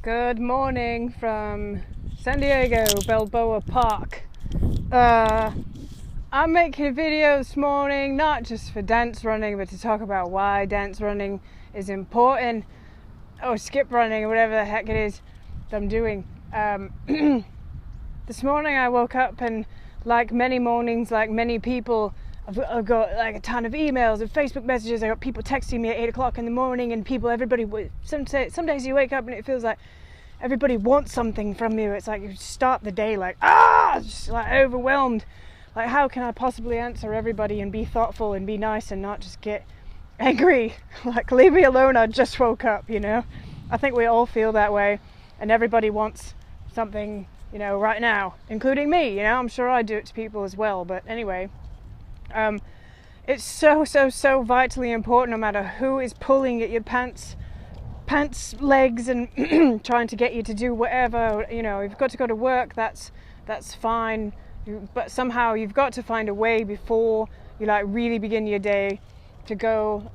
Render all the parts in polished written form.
Good morning from San Diego, Balboa Park. I'm making a video this morning, not just for dance running, but to talk about why dance running is important, or skip running, or whatever the heck it is that I'm doing. This morning I woke up and, like many mornings, like many people, I've got like a ton of emails and Facebook messages. I got people texting me at 8 o'clock in the morning, and everybody, some days you wake up and it feels like everybody wants something from you. It's like you start the day like, just like overwhelmed. Like, how can I possibly answer everybody and be thoughtful and be nice and not just get angry? Like, leave me alone, I just woke up, you know? I think we all feel that way, and everybody wants something, you know, right now, including me, you know? I'm sure I do it to people as well, but anyway. It's so vitally important, no matter who is pulling at your pants legs and trying to get you to do whatever. You know, you've got to go to work, that's fine, but somehow you've got to find a way before you like really begin your day to go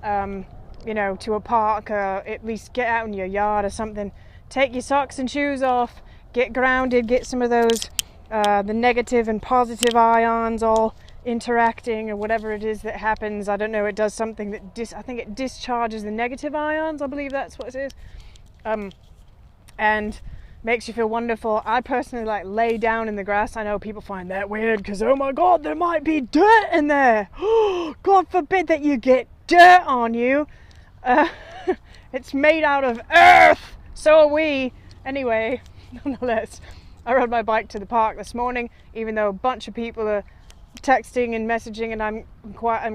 you know, to a park, or at least get out in your yard or something. Take your socks and shoes off, get grounded, get some of those the negative and positive ions all interacting, or whatever it is that happens. I don't know, it does something that I think it discharges the negative ions, I believe that's what it is, and makes you feel wonderful. I personally like lay down in the grass. I know people find that weird because, oh my god, there might be dirt in there. God forbid that you get dirt on you. It's made out of earth, so are we. Anyway, nonetheless, I rode my bike to the park this morning, even though a bunch of people are texting and messaging, and I'm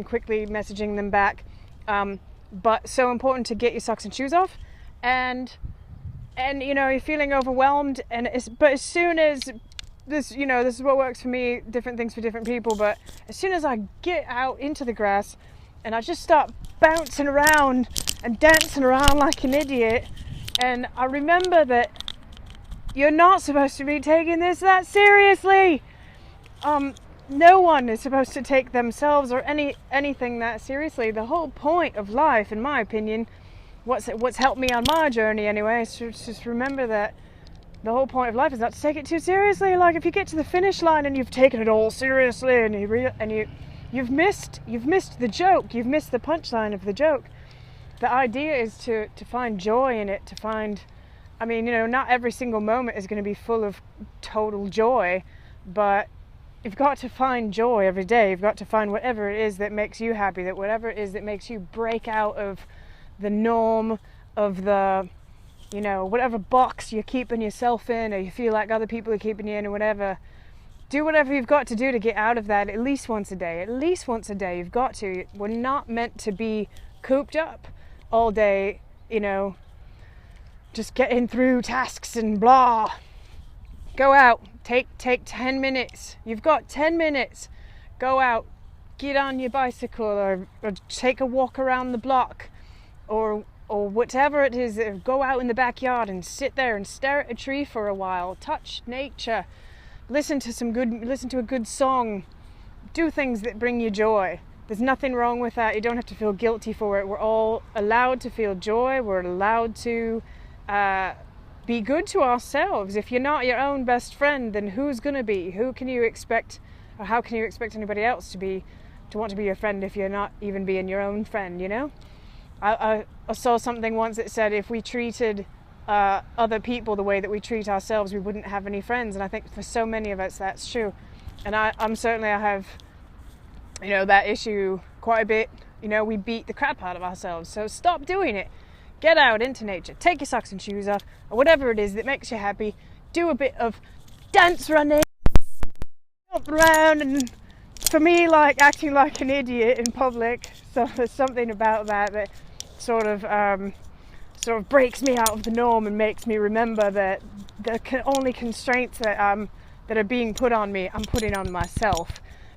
quickly messaging them back. But so important to get your socks and shoes off, and you know, you're feeling overwhelmed, but as soon as this, you know, this is what works for me, different things for different people, but as soon as I get out into the grass and I just start bouncing around and dancing around like an idiot, and I remember that you're not supposed to be taking this that seriously. No one is supposed to take themselves or anything that seriously. The whole point of life, in my opinion, what's helped me on my journey anyway, is to just remember that the whole point of life is not to take it too seriously. Like, if you get to the finish line and you've taken it all seriously, and you've missed the joke, you've missed the punchline of the joke. The idea is to find joy in it, to find, I mean, you know, not every single moment is going to be full of total joy, but you've got to find joy every day. You've got to find whatever it is that makes you happy, that whatever it is that makes you break out of the norm of the, you know, whatever box you're keeping yourself in, or you feel like other people are keeping you in, or whatever. Do whatever you've got to do to get out of that at least once a day. At least once a day, you've got to. We're not meant to be cooped up all day, you know, just getting through tasks and blah. Go out, take 10 minutes. You've got 10 minutes. Go out, get on your bicycle, or take a walk around the block, or whatever it is. Go out in the backyard and sit there and stare at a tree for a while. Touch nature. Listen to a good song. Do things that bring you joy. There's nothing wrong with that. You don't have to feel guilty for it. We're all allowed to feel joy. We're allowed to be good to ourselves. If you're not your own best friend, then who's gonna be? Who can you expect, or how can you expect anybody else to want to be your friend if you're not even being your own friend, you know? I saw something once that said if we treated other people the way that we treat ourselves, we wouldn't have any friends. And I think for so many of us that's true. And I have, you know, that issue quite a bit. You know, we beat the crap out of ourselves, so stop doing it. Get out into nature, take your socks and shoes off, or whatever it is that makes you happy. Do a bit of dance running, jump around, and for me, like acting like an idiot in public. So there's something about that sort of breaks me out of the norm and makes me remember that the only constraints that are being put on me, I'm putting on myself.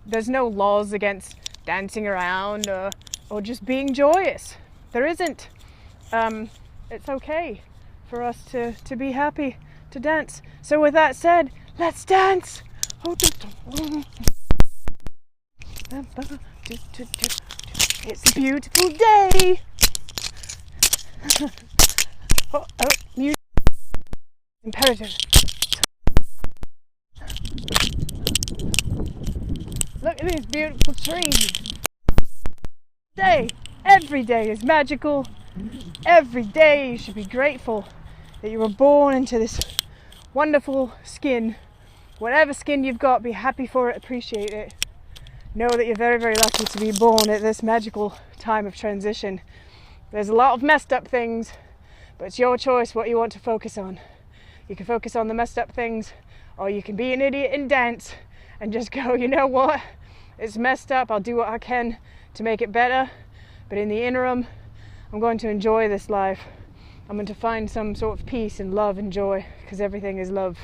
There's no laws against dancing around or just being joyous. There isn't. It's okay for us to be happy, to dance. So with that said, let's dance. It's a beautiful day. Music. Imperative. Look at these beautiful trees. Every day is magical. Every day you should be grateful that you were born into this wonderful skin. Whatever skin you've got, be happy for it, appreciate it. Know that you're very, very lucky to be born at this magical time of transition. There's a lot of messed up things, but it's your choice what you want to focus on. You can focus on the messed up things, or you can be an idiot and dance and just go, you know what? It's messed up, I'll do what I can to make it better. But in the interim, I'm going to enjoy this life. I'm going to find some sort of peace and love and joy, because everything is love.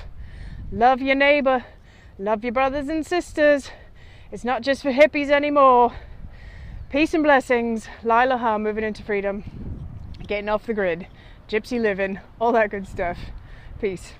Love your neighbor. Love your brothers and sisters. It's not just for hippies anymore. Peace and blessings. Lila Hum, moving into freedom. Getting off the grid. Gypsy living. All that good stuff. Peace.